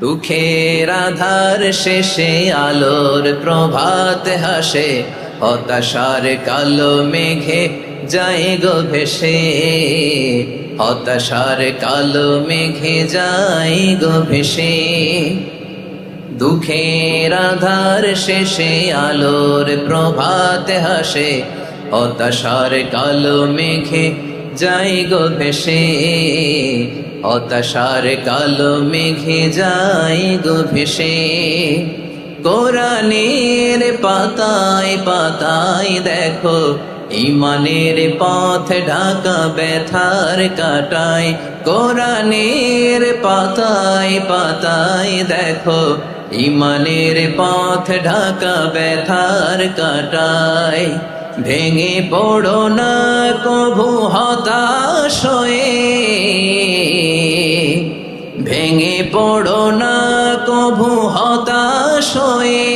দুঃখের আধার শেষে আলোর প্রভাত হাসে, হতাশার কালো মেঘে যায় গো ভেসে, হতাশার কালো মেঘে যায় গো ভেসে। দুঃখের আধার শেষে আলোর প্রভাত হাসে, হতাশার কালো মেঘে যায় গো ভেসে, হতাশার কালো মেঘে যায় গো ভেসে। কোরআনের পাতায় পাতায় দেখো ঈমানের পথ ঢাকা ব্যথার কাটায়, কোরআনের পাতায় পাতায় দেখো ঈমানের পথ ঢাকা ব্যথার কাটায়। ভেঙে পড়ো না কভু হতাশ হয়ে, ভেঙে পড়ো না কভু হতাশ হয়ে,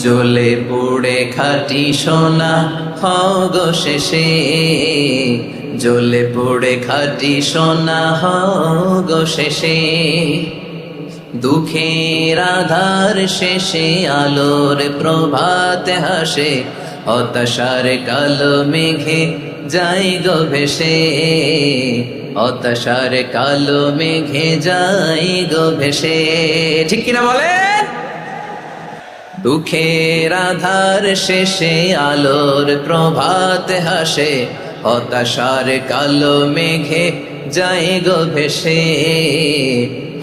জ্বলে পুড়ে খাঁটি সোনা হও গো শেষে, জ্বলে পুড়ে খাঁটি সোনা হও গো শেষে। দুঃখের আধার শেষে আলোর প্রভাত হাসে, হতাশার কালো মেঘে যায় গো ভেসে, হতাশার কালো মেঘে যায় গো ভেসে। ঠিক কিনা বলেন? দুঃখের আধার শেষে আলোর প্রভাত হাসে, হতাশার কালো মেঘে যায় গো ভেসে,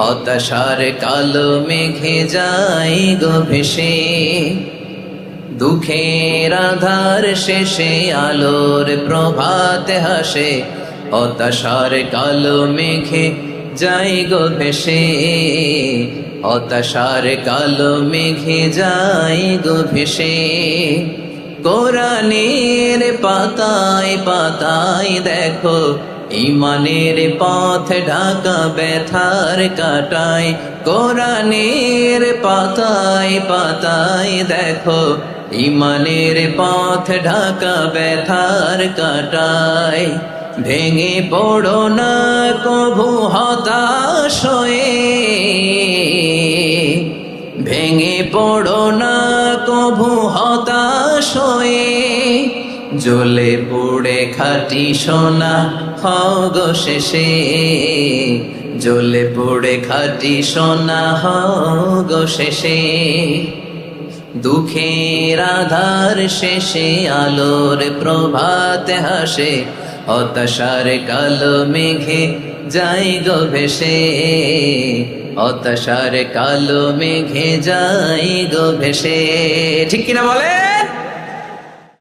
হতাশার কালো মেঘে যায় গো ভেসে। দুঃখের আধার শেষে আলোর প্রভাত হাসে, হতাশার কালো মেঘে যায় গো ভেসে, হতাশার কালো মেঘে যায় গো ভেসে। কোরআনের পাতায় পাতায় দেখো ঈমানের পথ ঢাকা ব্যথার কাটায়, কোরআনের পাতায় পাতায় দেখো ঈমানের পথ ঢাকা ব্যথার কাটায়। ভেঙে পড়ো না কভু হতাশ হয়ে, ভেঙে পড়ো না কভু হতাশ হয়ে, জ্বলে পুড়ে খাঁটি সোনা হও গো শেষে, জ্বলে পুড়ে খাঁটি সোনা হও গো শেষে। দুঃখের আধার শেষে আলোর প্রভাত হাসে, হতাশার কালো মেঘে যায় গো ভেসে, হতাশার কালো মেঘে যায় গো ভেসে। ঠিক কিনা বলে?